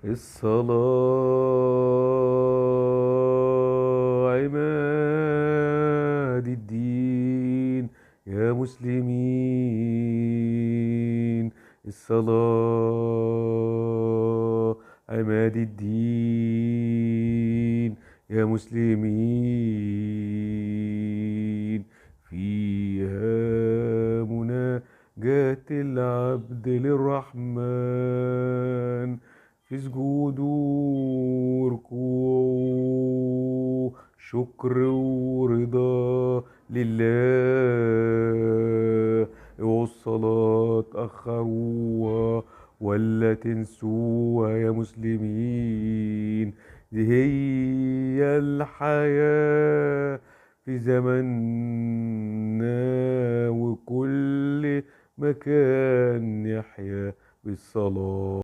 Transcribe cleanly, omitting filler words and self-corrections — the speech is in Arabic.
الصلاة عماد الدين يا مسلمين. الصلاة عماد الدين يا مسلمين. فيها مناجاة العبد للرحمن في سجود وركوع شكر ورضا لله. اوعوا الصلاة أخروها ولا تنسوها يا مسلمين. دي هي الحياة في زماننا، وكل مكان يحيا بالصلاة.